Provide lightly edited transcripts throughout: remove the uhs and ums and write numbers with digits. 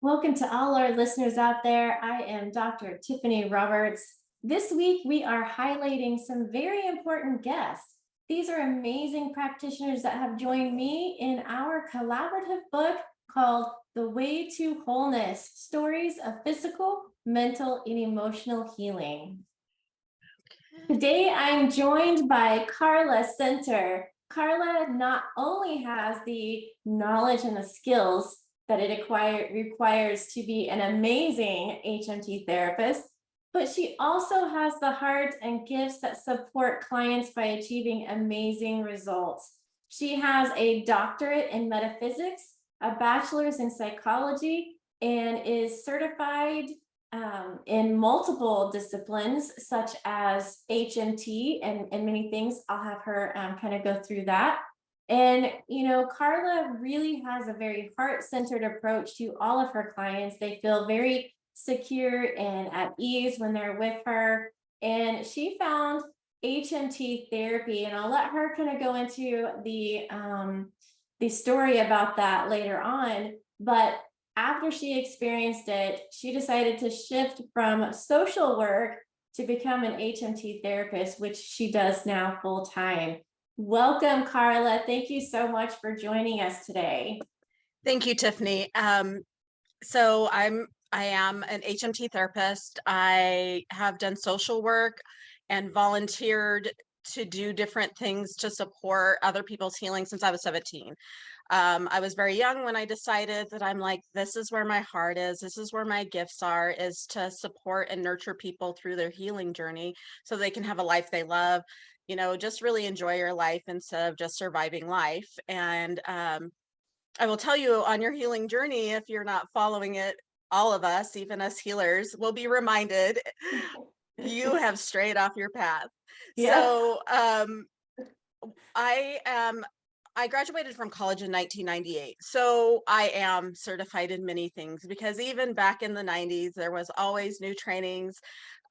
Welcome to all our listeners out there. I am Dr. Tiffany Roberts. This week, we are highlighting some very important guests. These are amazing practitioners that have joined me in our collaborative book called The Way to Wholeness: Stories of Physical, Mental, and Emotional Healing. Today, I'm joined by Carla Center. Carla not only has the knowledge and the skills that it requires to be an amazing HMT therapist, but she also has the heart and gifts that support clients by achieving amazing results. She has a doctorate in metaphysics, a bachelor's in psychology, and is certified in multiple disciplines such as HMT and many things. I'll have her kind of go through that. And, Carla really has a very heart-centered approach to all of her clients. They feel very secure and at ease when they're with her. And she found HMT therapy, and I'll let her kind of go into the story about that later on. But after she experienced it, she decided to shift from social work to become an HMT therapist, which she does now full time. Welcome, Carla. Thank you so much for joining us today. Thank you, Tiffany. I am an HMT therapist. I have done social work and volunteered to do different things to support other people's healing since I was 17. I was very young when I decided that I'm like, this is where my heart is. This is where my gifts are, is to support and nurture people through their healing journey so they can have a life they love, just really enjoy your life instead of just surviving life. And I will tell you, on your healing journey, if you're not following it, all of us, even us healers, will be reminded you have strayed off your path. Yeah. So I graduated from college in 1998. So I am certified in many things because even back in the 90s, there was always new trainings.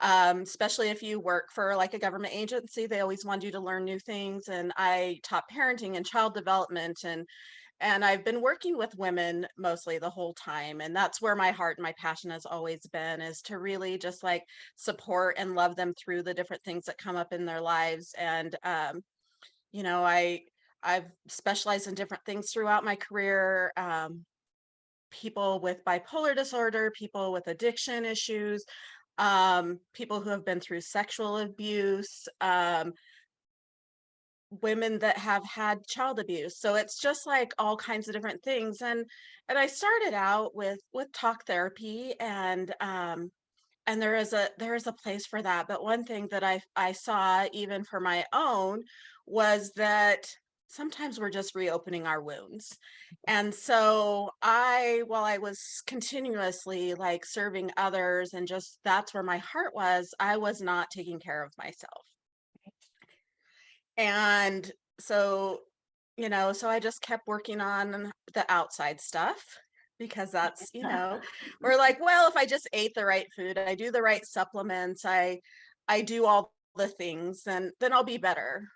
Especially if you work for like a government agency, they always want you to learn new things. And I taught parenting and child development, and I've been working with women mostly the whole time. And that's where my heart and my passion has always been, is to really just like support and love them through the different things that come up in their lives. And, you know, I, I've specialized in different things throughout my career. People with bipolar disorder, people with addiction issues, people who have been through sexual abuse, women that have had child abuse. So it's just like all kinds of different things. And I started out with talk therapy, and there is a place for that. But one thing that I saw even for my own was that sometimes we're just reopening our wounds. And so while I was continuously like serving others and just that's where my heart was, I was not taking care of myself. And so, so I just kept working on the outside stuff because that's, we're like, well, if I just ate the right food, I do the right supplements, I do all the things, then I'll be better.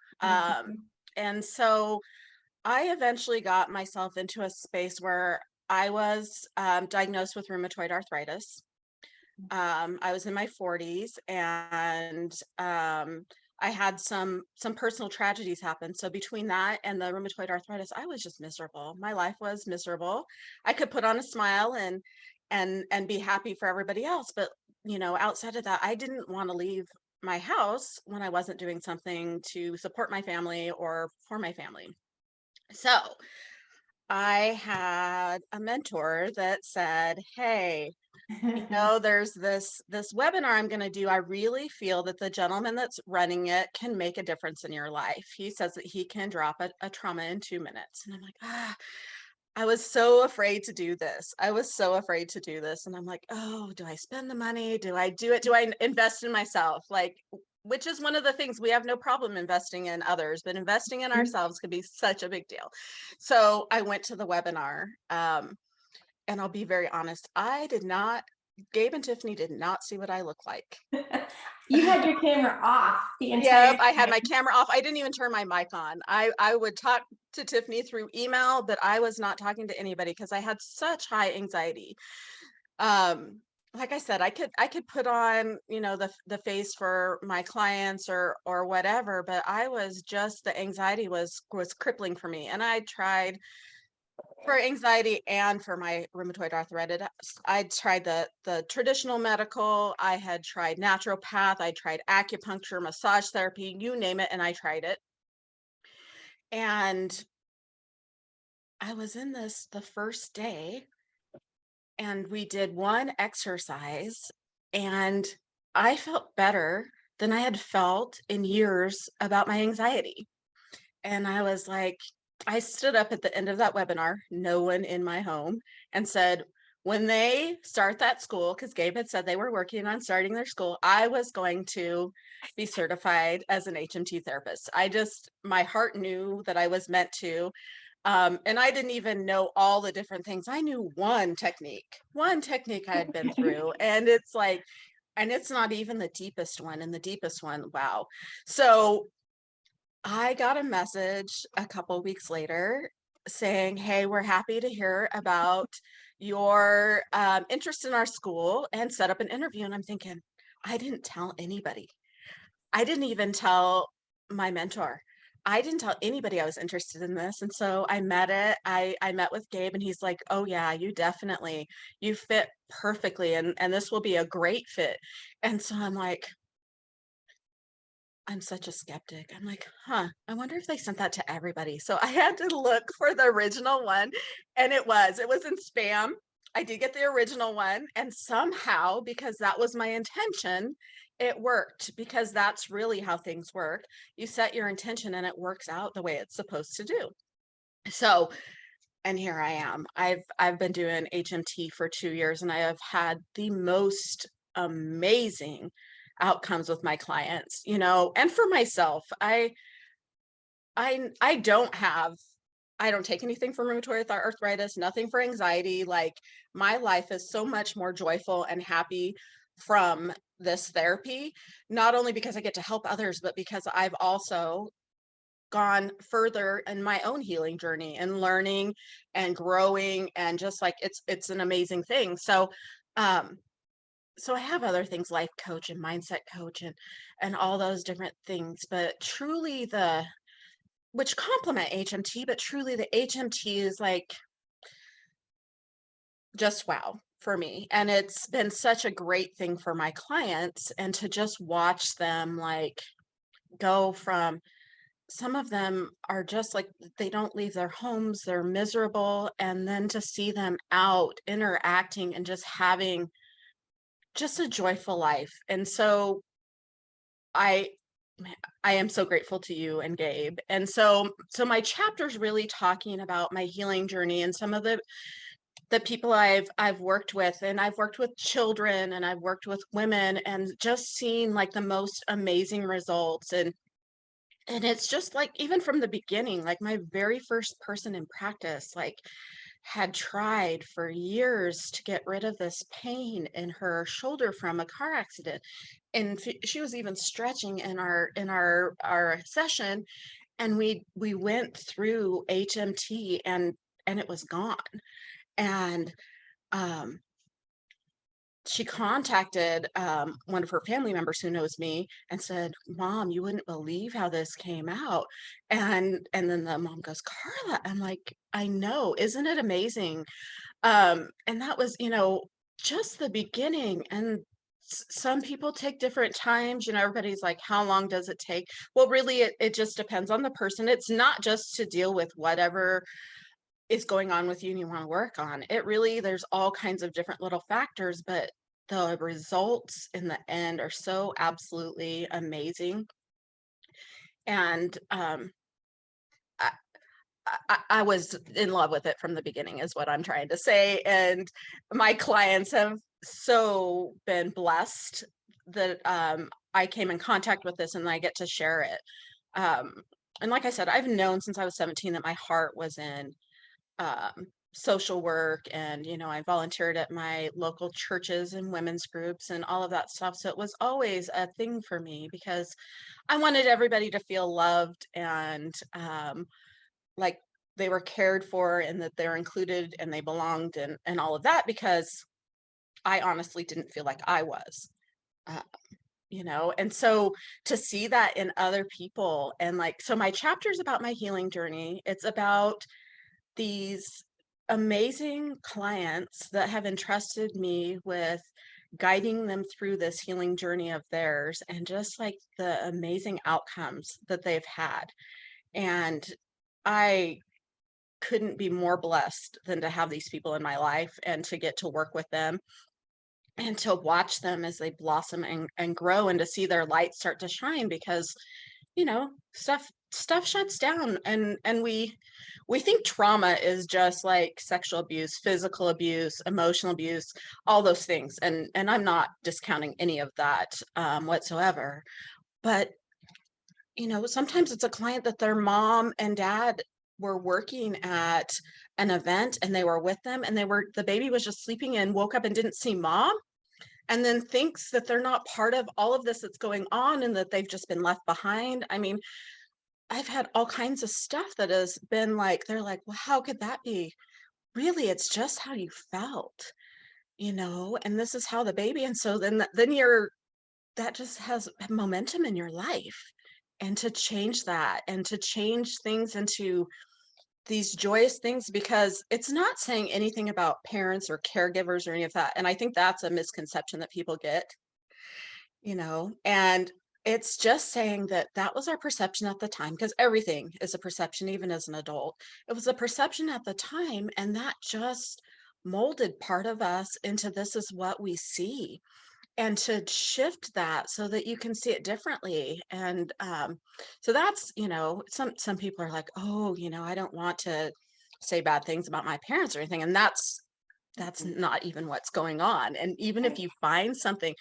And so I eventually got myself into a space where I was diagnosed with rheumatoid arthritis. I was in my 40s, and I had some personal tragedies happen. So between that and the rheumatoid arthritis, I was just miserable. My life was miserable. I could put on a smile and be happy for everybody else, but outside of that, I didn't want to leave my house when I wasn't doing something to support my family or for my family. So I had a mentor that said, "Hey, there's this webinar I'm going to do. I really feel that the gentleman that's running it can make a difference in your life. He says that he can drop a trauma in 2 minutes." And I'm like, I was so afraid to do this. I was so afraid to do this. And I'm like, oh, do I spend the money? Do I do it? Do I invest in myself? Like, which is one of the things, we have no problem investing in others, but investing in ourselves could be such a big deal. So I went to the webinar. And I'll be very honest, I did not Gabe and Tiffany did not see what I look like. You had your camera off the entire Yep, I had time. my camera off. I didn't even turn my mic on. I would talk to Tiffany through email, but I was not talking to anybody because I had such high anxiety. Um, like I said, I could put on, the face for my clients or whatever, but I was just the anxiety was crippling for me. And I tried for anxiety and for my rheumatoid arthritis. I tried the traditional medical, I had tried naturopath, I tried acupuncture, massage therapy, you name it, and I tried it. And I was in this the first day and we did one exercise and I felt better than I had felt in years about my anxiety. And I was like, I stood up at the end of that webinar, no one in my home, and said, when they start that school, because Gabe had said they were working on starting their school, I was going to be certified as an HMT therapist. My heart knew that I was meant to. And I didn't even know all the different things. I knew one technique I had been through. And it's like, and it's not even the deepest one. And the deepest one, wow. So I got a message a couple weeks later saying, "Hey, we're happy to hear about your interest in our school and set up an interview." And I'm thinking, I didn't tell anybody. I didn't even tell my mentor. I didn't tell anybody I was interested in this. And so I met it. I met with Gabe and he's like, "Oh yeah, you fit perfectly and this will be a great fit." And so I'm such a skeptic. I'm like, huh, I wonder if they sent that to everybody. So I had to look for the original one, and it was in spam. I did get the original one, and somehow, because that was my intention, it worked because that's really how things work. You set your intention and it works out the way it's supposed to do. So, and here I am. I've been doing HMT for 2 years and I have had the most amazing outcomes with my clients, and for myself. I I don't take anything for rheumatoid arthritis, nothing for anxiety. Like my life is so much more joyful and happy from this therapy, not only because I get to help others, but because I've also gone further in my own healing journey and learning and growing and just like it's an amazing thing. Um so I have other things, life coach and mindset coach and all those different things, but truly the which complement HMT, but truly the HMT is like just wow for me. And it's been such a great thing for my clients and to just watch them like go from some of them are just like they don't leave their homes, they're miserable, and then to see them out interacting and just having just a joyful life. And so I I am so grateful to you and Gabe. And so my chapter's really talking about my healing journey and some of the people I've worked with, and I've worked with children and I've worked with women and just seeing like the most amazing results. And it's just like even from the beginning, like my very first person in practice, like had tried for years to get rid of this pain in her shoulder from a car accident. And she was even stretching in our session, and we went through HMT and it was gone. And um she contacted one of her family members who knows me and said, "Mom, you wouldn't believe how this came out." And then the mom goes, "Carla," I'm like, "I know, isn't it amazing?" And that was, just the beginning. And some people take different times. Everybody's like, how long does it take? Well, really, it just depends on the person. It's not just to deal with whatever is going on with you and you want to work on. It really, there's all kinds of different little factors, but the results in the end are so absolutely amazing. And I, I was in love with it from the beginning, is what I'm trying to say. And my clients have so been blessed that I came in contact with this and I get to share it. Um, and like I said, I've known since I was 17 that my heart was in social work, and I volunteered at my local churches and women's groups and all of that stuff. So it was always a thing for me because I wanted everybody to feel loved and like they were cared for and that they're included and they belonged and all of that, because I honestly didn't feel like I was. Uh, and so to see that in other people, and like, so my chapter is about my healing journey. It's about these amazing clients that have entrusted me with guiding them through this healing journey of theirs, and just like the amazing outcomes that they've had. And I couldn't be more blessed than to have these people in my life and to get to work with them and to watch them as they blossom and grow, and to see their light start to shine, because stuff shuts down, and we think trauma is just like sexual abuse, physical abuse, emotional abuse, all those things, and I'm not discounting any of that whatsoever. But sometimes it's a client that their mom and dad were working at an event and they were with them, and the baby was just sleeping and woke up and didn't see mom, and then thinks that they're not part of all of this that's going on and that they've just been left behind. I mean, I've had all kinds of stuff that has been like, they're like, well, how could that be? Really, it's just how you felt, and this is how the baby. And so then that just has momentum in your life. And to change that and to change things into these joyous things, because it's not saying anything about parents or caregivers or any of that. And I think that's a misconception that people get, and it's just saying that that was our perception at the time, because everything is a perception, even as an adult. It was a perception at the time, and that just molded part of us into this is what we see, and to shift that so that you can see it differently. And so that's, some people are like, oh, I don't want to say bad things about my parents or anything, and that's Mhm. not even what's going on. And even if Right. you find something,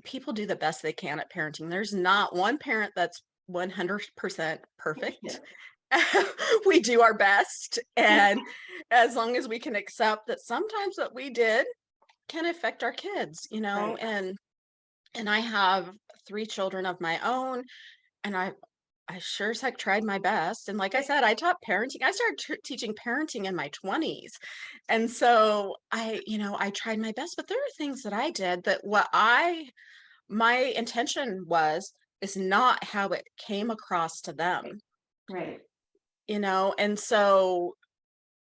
people do the best they can at parenting. There's not one parent that's 100% perfect. We do our best, and as long as we can accept that sometimes what we did can affect our kids, Right. and I have 3 children of my own, and I sure as heck tried my best. And like I said, I taught parenting. I started teaching parenting in my 20s. And so I tried my best, but there are things that I did that my intention is not how it came across to them, Right. and so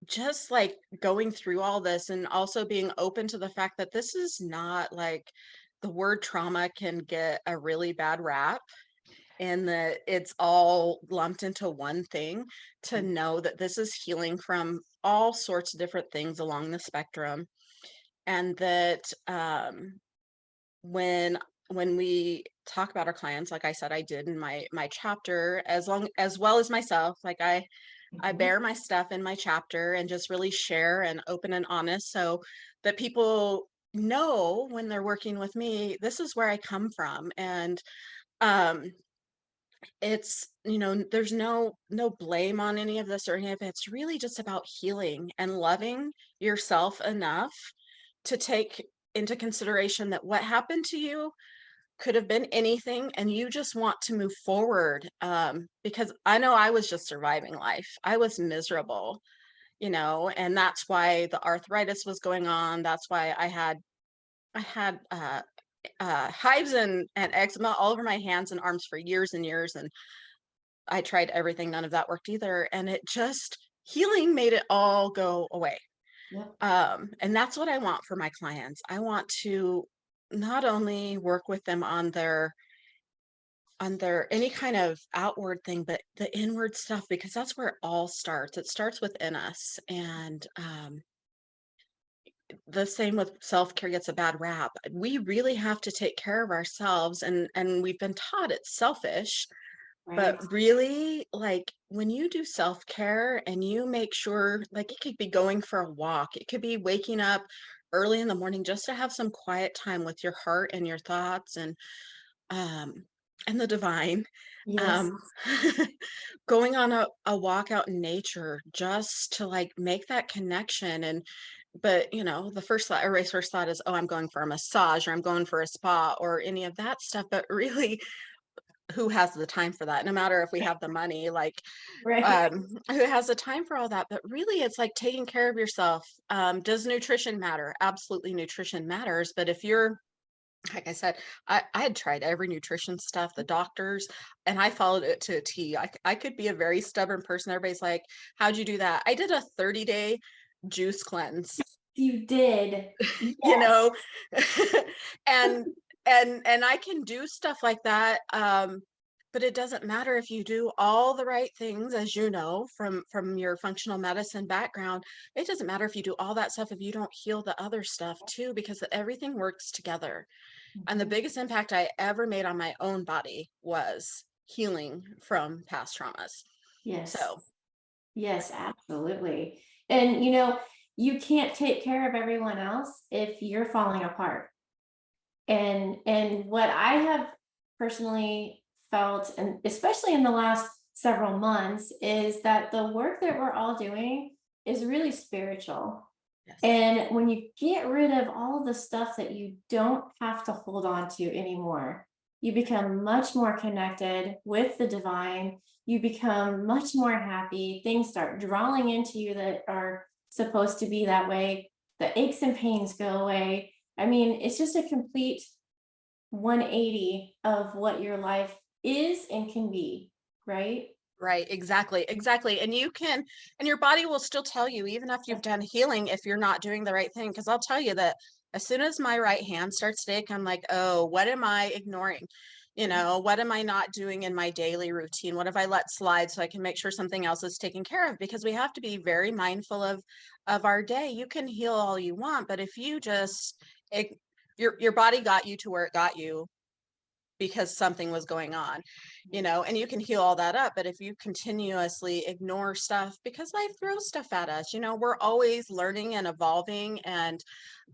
just like going through all this, and also being open to the fact that this is not like, the word trauma can get a really bad rap, and that it's all lumped into one thing. To Mhm. know that this is healing from all sorts of different things along the spectrum, and that when we talk about our clients, like I said, I did in my chapter, as well as myself, like I Mhm. bear my stuff in my chapter and just really share and open and honest, so that people know when they're working with me, this is where I come from. And um it's, there's no blame on any of this or any of it. It's really just about healing and loving yourself enough to take into consideration that what happened to you could have been anything, and you just want to move forward. Because I know I was just surviving life. I was miserable, and that's why the arthritis was going on. That's why I had hives and eczema all over my hands and arms for years and years. And I tried everything, none of that worked either, and it just healing made it all go away. Yep. And that's what I want for my clients. I want to not only work with them on their any kind of outward thing, but the inward stuff, because that's where it all starts. It starts within us. And the same with self-care gets a bad rap. We really have to take care of ourselves, and we've been taught it's selfish. But Right. really, like, when you do self-care and you make sure, like, it could be going for a walk, it could be waking up early in the morning just to have some quiet time with your heart and your thoughts, and um and the divine. Yes. Um, going on a walk out in nature just to like make that connection. And but the first thought, everybody's first thought is, oh, I'm going for a massage or I'm going for a spa or any of that stuff. But really, who has the time for that? No matter if we have the money, like Right. who has the time for all that? But really, it's like taking care of yourself. Does nutrition matter? Absolutely, nutrition matters. But if you're like I said, I had tried every nutrition stuff, the doctors, and I followed it to a T. I could be a very stubborn person. Everybody's like, how'd you do that? I did a 30-day juice cleanse, You did. you Yes. know, and and I can do stuff like that. But it doesn't matter if you do all the right things, as you know, from your functional medicine background. It doesn't matter if you do all that stuff if you don't heal the other stuff too, because everything works together. And the Mhm. biggest impact I ever made on my own body was healing from past traumas. Yes. So, Yes, absolutely. And you can't take care of everyone else if you're falling apart. And what I have personally felt, and especially in the last several months, is that the work that we're all doing is really spiritual. yes. And when you get rid of all of the stuff that you don't have to hold on to anymore, you become much more connected with the divine. You become much more happy. Things start drawing into you that are supposed to be that way. The aches and pains go away. I mean, it's just a complete 180 of what your life is and can be, right? Right, exactly, exactly. And you can, and your body will still tell you, even after you've done healing, if you're not doing the right thing. Because I'll tell you that as soon as my right hand starts to ache, I'm like, oh, what am I ignoring? What am I not doing in my daily routine? What have I let slide so I can make sure something else is taken care of? Because we have to be very mindful of our day. You can heal all you want, but if you just your body got you to where it got you because something was going on, and you can heal all that up. But if you continuously ignore stuff, because life throws stuff at us, we're always learning and evolving. And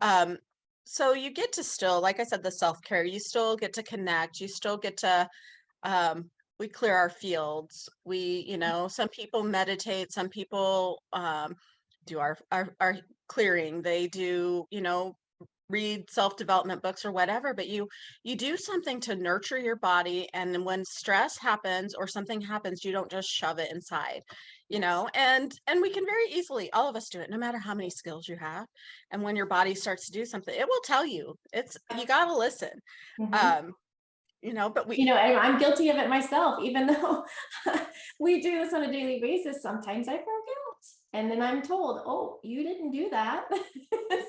um, so you get to still, like I said, the self care, you still get to connect, you still get to, we clear our fields. Some people meditate, some people do our clearing. They do, read self-development books or whatever, but you do something to nurture your body. And then when stress happens or something happens, you don't just shove it inside, Yes. and we can very easily, all of us do it, no matter how many skills you have. And when your body starts to do something, it will tell you. You got to listen. Mhm. um but And I'm guilty of it myself, even though we do this on a daily basis. Sometimes I forget. And then I'm told, oh, you didn't do that.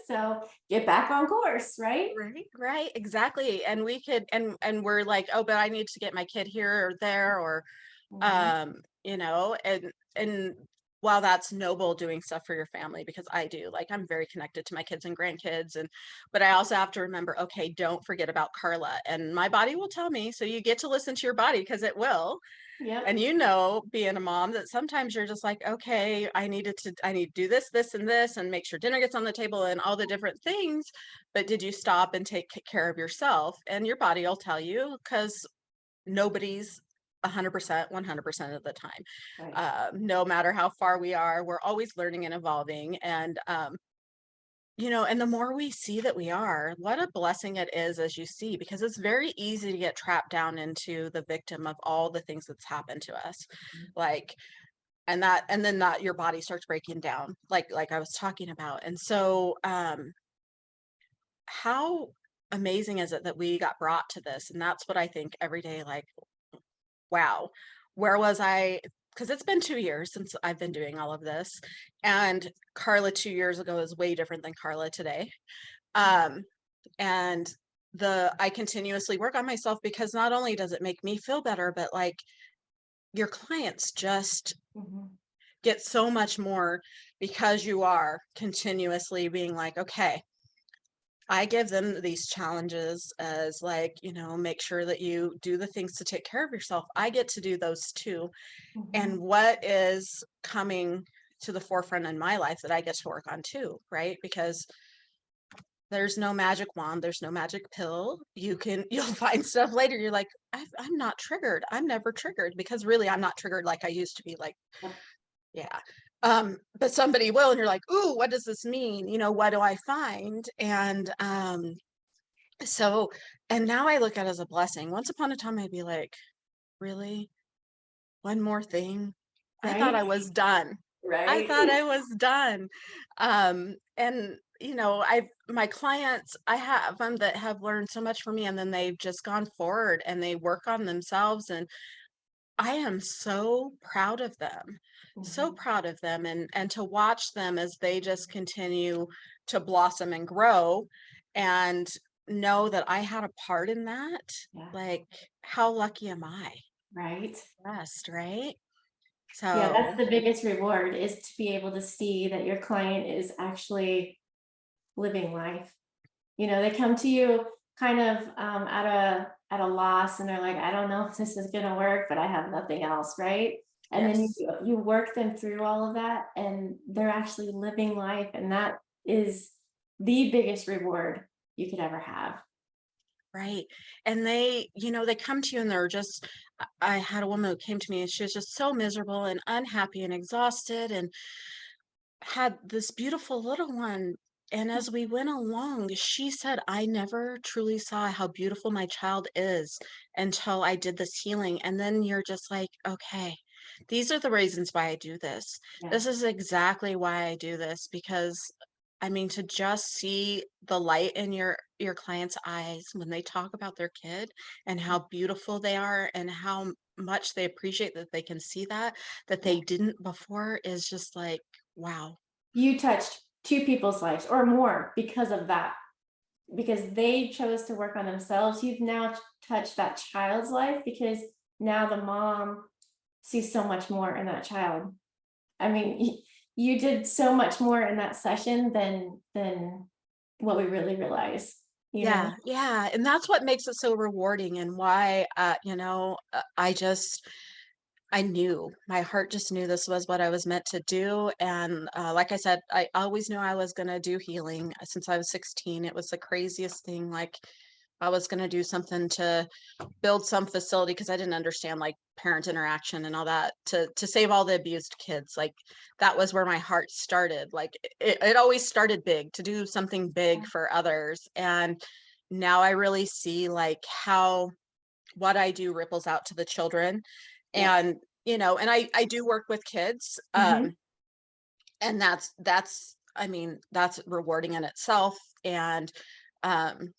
So get back on course, right? right, exactly. And we could, and we're like, oh, but I need to get my kid here or there, or Mhm. and while that's noble, doing stuff for your family, because I do, like, I'm very connected to my kids and grandkids. And but I also have to remember, okay, don't forget about Carla, and my body will tell me. So you get to listen to your body, because it will. And Yep. being a mom, that sometimes you're just like, okay, I need to do this, this, and this, and make sure dinner gets on the table and all the different things. But did you stop and take care of yourself? And your body will tell you, because nobody's 100% 100% of the time. Right. No matter how far we are, we're always learning and evolving. And and the more we see that we are, what a blessing it is, as you see, because it's very easy to get trapped down into the victim of all the things that's happened to us. Like, and then that your body starts breaking down, like I was talking about. And so how amazing is it that we got brought to this? And that's what I think every day, like, wow, where was I? Because it's been 2 years since I've been doing all of this. And Carla 2 years ago is way different than Carla today. Um, and I continuously work on myself, because not only does it make me feel better, but like, your clients just Mhm. get so much more, because you are continuously being like, okay, I give them these challenges as, like, make sure that you do the things to take care of yourself. I get to do those too. And Mhm. what is coming to the forefront in my life that I get to work on too, right? Because There's no magic wand, there's no magic pill. You'll find stuff later, you're like, I'm not triggered. I'm never triggered because really I'm not triggered like I used to be, like, Yep. yeah. But somebody will, and you're like, "Ooh, what does this mean? What do I find?" And so and now I look at it as a blessing. Once upon a time I'd be like, "Really? One more thing?" I thought Right? I was done. I Right. thought I was done. And I've my clients, I have them that have learned so much from me, and then they've just gone forward and they work on themselves, and I am so proud of them. So Mhm. proud of them, and to watch them as they just continue to blossom and grow and know that I had a part in that. Yeah. Like, how lucky am I? Right. Blessed, right? Yeah, that's So, the biggest reward, is to be able to see that your client is actually living life. They come to you kind of at a loss, and they're like, I don't know if this is gonna work, but I have nothing else, right? And then yes. you work them through all of that, and they're actually living life, and that is the biggest reward you could ever have. Right. And they come to you and they're just I had a woman who came to me and she was just so miserable and unhappy and exhausted and had this beautiful little one. And as we went along, she said, I never truly saw how beautiful my child is until I did this healing. And then you're just like, okay, these are the reasons why I do this. Yeah. This is exactly why I do this because I mean to just see the light in your client's eyes when they talk about their kid and how beautiful they are and how much they appreciate that they can see that Yeah. they didn't before is just like wow. You touched two people's lives or more because of that, because they chose to work on themselves. You've now touched that child's life, because now the mom sees so much more in that child. I mean, you did so much more in that session than what we really realize, you know? Yeah, yeah, and that's what makes it so rewarding and why, I knew, my heart just knew this was what I was meant to do, and, like I said, I always knew I was gonna do healing since I was 16. It was the craziest thing, like, I was gonna do something to build some facility because I didn't understand, like, parent interaction and all that to save all the abused kids, like, that was where my heart started, like, it always started big, to do something big for others, and now I really see, like, how what I do ripples out to the children, Yeah. and, and I do work with kids, Mhm. and that's I mean, that's rewarding in itself, and, um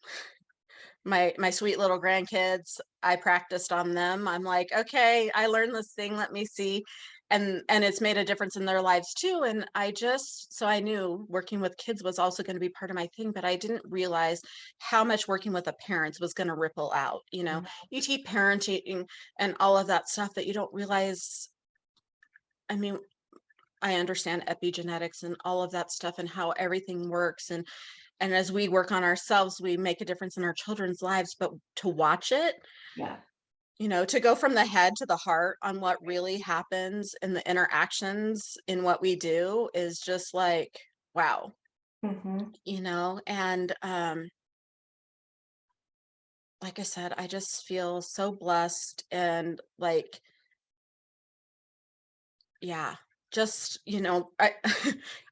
my sweet little grandkids, I practiced on them. I'm like, "Okay, I learned this thing, let me see." And it's made a difference in their lives too, and I knew working with kids was also gonna be part of my thing, but I didn't realize how much working with the parents was gonna ripple out, you know? You teach parenting and all of that stuff that you don't realize. I mean, I understand epigenetics and all of that stuff and how everything works, and as we work on ourselves, we make a difference in our children's lives, but to watch it, Yeah. to go from the head to the heart on what really happens in the interactions in what we do is just like, wow, Mhm. and like I said, I just feel so blessed and like, yeah, just,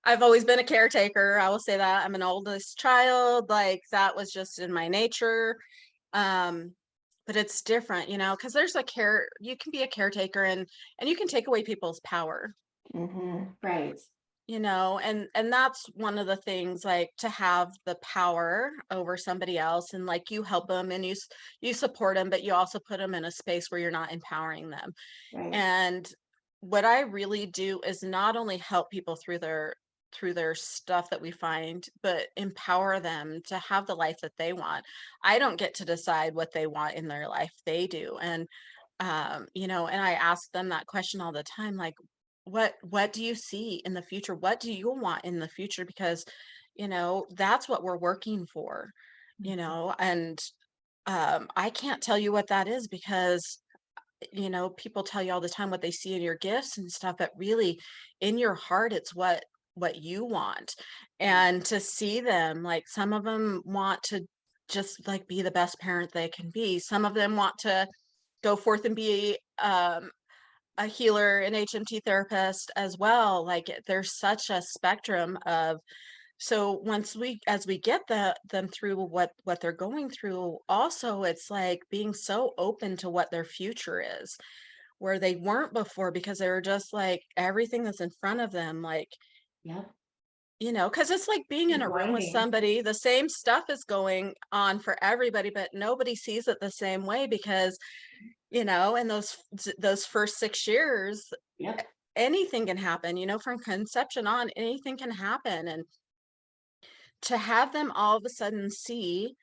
I've always been a caretaker. I will say that. I'm an oldest child, like that was just in my nature. Um, but it's different, because there's a care you can be a caretaker and you can take away people's power, Mhm. Right. and that's one of the things, like to have the power over somebody else and like you help them and you support them, but you also put them in a space where you're not empowering them. Right. And what I really do is not only help people through their stuff that we find, but empower them to have the life that they want. I don't get to decide what they want in their life. They do. And and I ask them that question all the time, like, what do you see in the future? What do you want in the future? Because, that's what we're working for, Mhm. and I can't tell you what that is because people tell you all the time what they see in your gifts and stuff, but really in your heart, it's what you want, and to see them, like, some of them want to just like be the best parent they can be. Some of them want to go forth and be a healer, an HMT therapist as well. Like there's such a spectrum of, so once we, as we get them through what they're going through, also it's like being so open to what their future is, where they weren't before because they were just like everything that's in front of them, like, Yep. because it's like being in a room with Blinding. somebody, the same stuff is going on for everybody, but nobody sees it the same way because, in those first 6 years, Yep. anything can happen, from conception on, anything can happen. And to have them all of a sudden see,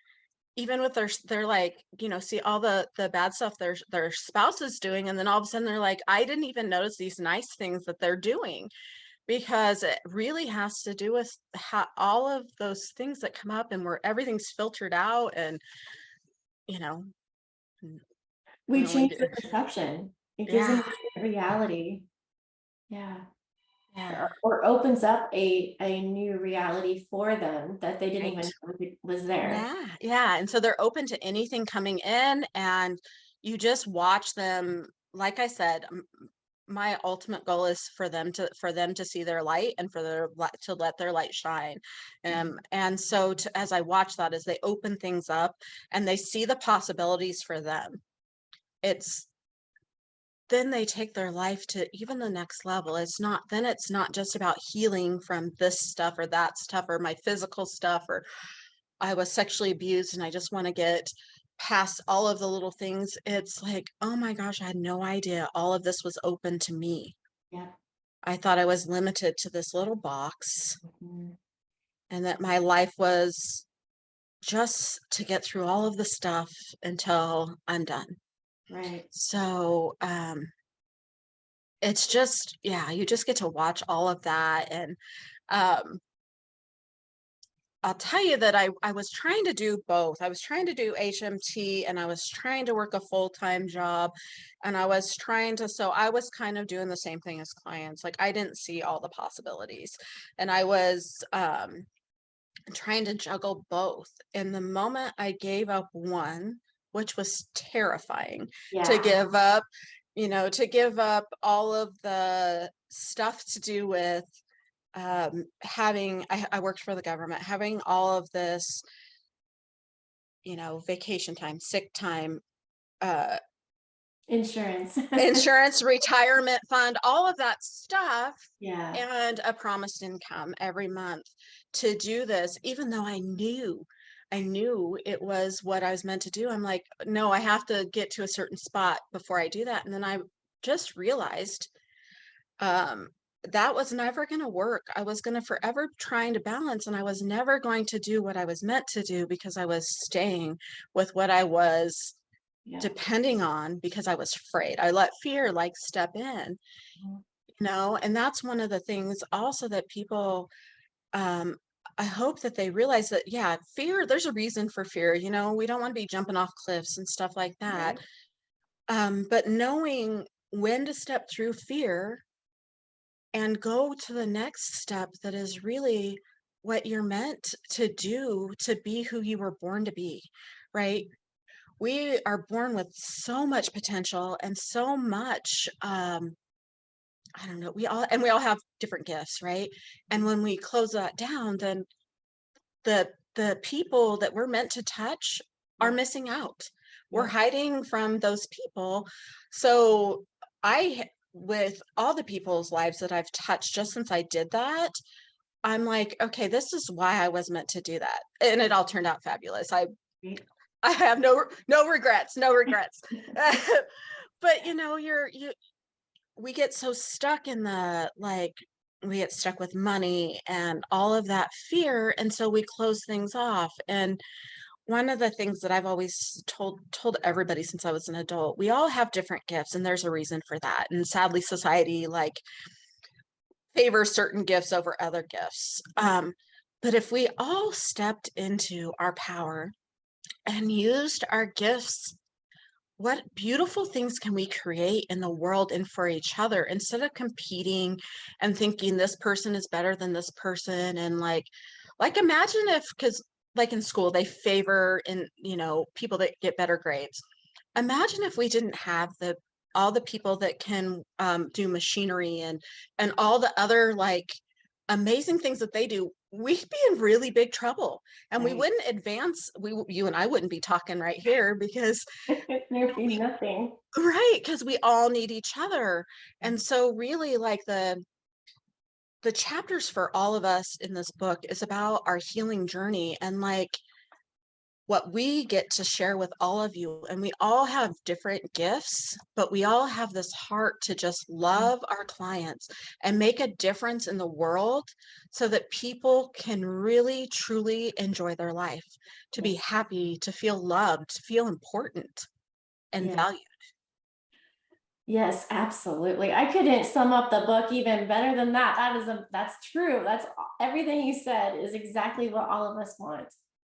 even with they're like, see all the bad stuff their spouse is doing, and then all of a sudden they're like, I didn't even notice these nice things that they're doing, because it really has to do with how all of those things that come up and where everything's filtered out, and you know n- We really change do. the perception. It gives them Yeah, a different reality. Yeah. yeah, Or opens up a new reality for them that they didn't even right. know was there. Yeah, yeah, and so they're open to anything coming in, and you just watch them. Like I said, my ultimate goal is for them to see their light, and for to let their light shine. And so as I watch that, as they open things up and they see the possibilities for them, it's then they take their life to even the next level. It's not just about healing from this stuff or that stuff or my physical stuff, or I was sexually abused and I just want to get past all of the little things. It's like, oh my gosh, I had no idea all of this was open to me. Yeah. I thought I was limited to this little box, Mhm. and that my life was just to get through all of the stuff until I'm done. Right. So, it's just, yeah, you just get to watch all of that. And um, I'll tell you that I was trying to do both. I was trying to do HMT, and I was trying to work a full-time job, and I was trying to, so I was kind of doing the same thing as clients. Like I didn't see all the possibilities, and I was trying to juggle both. And the moment I gave up one, which was terrifying to Yeah. give up, to give up all of the stuff to do with I worked for the government, having all of this, vacation time, sick time, uh, Insurance. insurance, retirement fund, all of that stuff, Yeah. and a promised income every month to do this, even though I knew it was what I was meant to do. I'm like, no, I have to get to a certain spot before I do that. And then I just realized um, that was never going to work. I was going to forever trying to balance, and I was never going to do what I was meant to do because I was staying with what I was Yeah. depending on, because I was afraid. I let fear like step in, Mhm. and that's one of the things also that people, um, I hope that they realize that, yeah, fear, there's a reason for fear. We don't want to be jumping off cliffs and stuff like that. Right. But knowing when to step through fear and go to the next step that is really what you're meant to do, to be who you were born to be, right? We are born with so much potential and so much, I don't know, we all have different gifts, right? And when we close that down, then the people that we're meant to touch are Yep. missing out. We're Yep. hiding from those people. So with all the people's lives that I've touched just since I did that, I'm like, okay, this is why I was meant to do that. And it all turned out fabulous. I Right. I have no regrets, no regrets. But we get so stuck in we get stuck with money and all of that fear, and so we close things off. And one of the things that I've always told everybody since I was an adult, we all have different gifts, and there's a reason for that. And sadly, society like favors certain gifts over other gifts. But if we all stepped into our power and used our gifts what beautiful things can we create in the world and for each other instead of competing and thinking this person is better than this person. And like imagine if, because like in school they favor in, people that get better grades. Imagine if we didn't have the all the people that can do machinery and all the other like amazing things that they do. We'd be in really big trouble, and we Right. wouldn't advance. You and I wouldn't be talking right here because There'd be we nothing. right, because we all need each other. And so really like the chapters for all of us in this book is about our healing journey and like what we get to share with all of you. And we all have different gifts, but we all have this heart to just love our clients and make a difference in the world so that people can really truly enjoy their life, to be Yes. happy, to feel loved, to feel important and Yeah. valued. Yes, absolutely. I couldn't sum up the book even better than that. That's true. Everything you said is exactly what all of us want.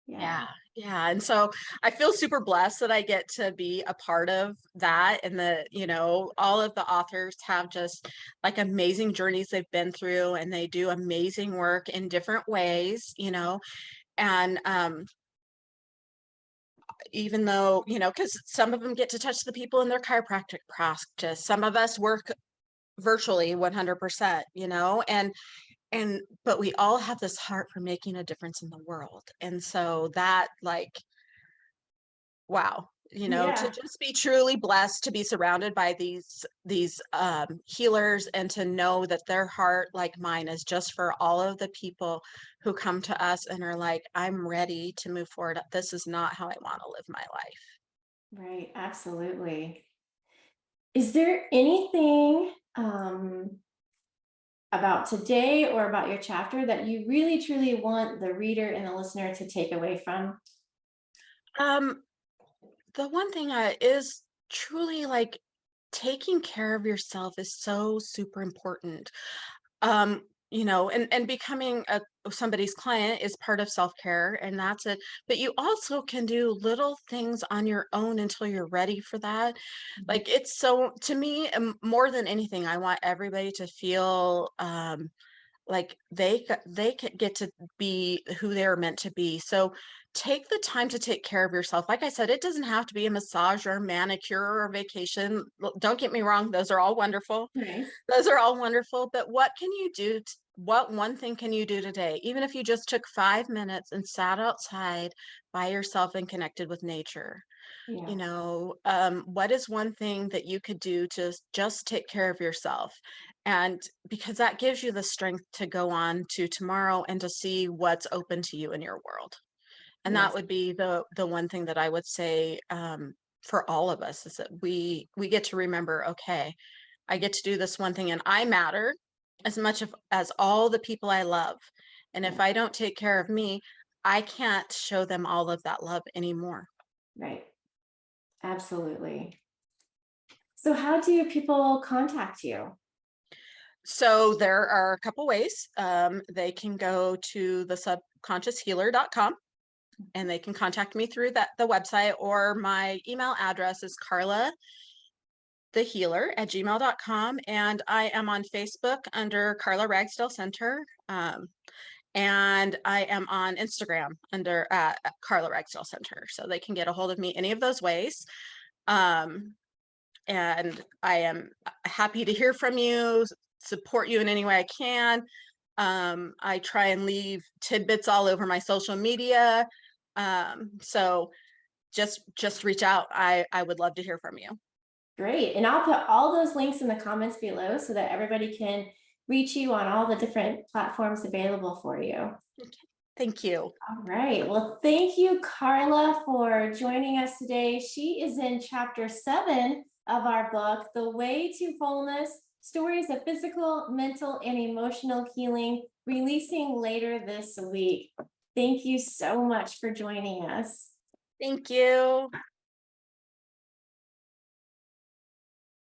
Yeah. Yeah, yeah. And so I feel super blessed that I get to be a part of that. And all of the authors have just like amazing journeys they've been through and they do amazing work in different ways. And even though, because some of them get to touch the people in their chiropractic practice, some of us work virtually 100%, and but we all have this heart for making a difference in the world. And so that like wow, to Yeah. just be truly blessed to be surrounded by these healers and to know that their heart like mine is just for all of the people who come to us and are like, I'm ready to move forward. This is not how I want to live my life. Right. Absolutely. Is there anything about today or about your chapter that you really truly want the reader and the listener to take away from? um the one thing is truly like taking care of yourself is so super important. And becoming somebody's client is part of self-care, and that's it. But you also can do little things on your own until you're ready for that. Mhm. Like it's so to me, more than anything, I want everybody to feel like get to be who they're meant to be. So take the time to take care of yourself. Like I said, it doesn't have to be a massage or a manicure or a vacation. Don't get me wrong, those are all wonderful. Nice. Those are all wonderful, but what can you do? What one thing can you do today? Even if you just took 5 minutes and sat outside by yourself and connected with nature, Yeah. what is one thing that you could do to just take care of yourself? And because that gives you the strength to go on to tomorrow and to see what's open to you in your world. And that Yes. would be the one thing that I would say for all of us is that we get to remember, okay, I get to do this one thing and I matter as much as all the people I love. And if Yeah. I don't take care of me, I can't show them all of that love anymore. Right. Absolutely. So, how do people contact you? So there are a couple ways. They can go to the subconscioushhealer.com and they can contact me through the website, or my email address is Carla the healer at gmail.com, and I am on Facebook under Carla Ragsdale Center. And I am on Instagram under Carla Ragsdale Center. So they can get a hold of me any of those ways. Um, and I am happy to hear from you, support you in any way I can. I try and leave tidbits all over my social media. So just reach out. I would love to hear from you. Great. And I'll put all those links in the comments below so that everybody can reach you on all the different platforms available for you. Thank you. All right. Well, thank you, Carla, for joining us today. She is in chapter 7 of our book, The Way to Wholeness, Stories of Physical, Mental, and Emotional Healing, releasing later this week. Thank you so much for joining us. Thank you.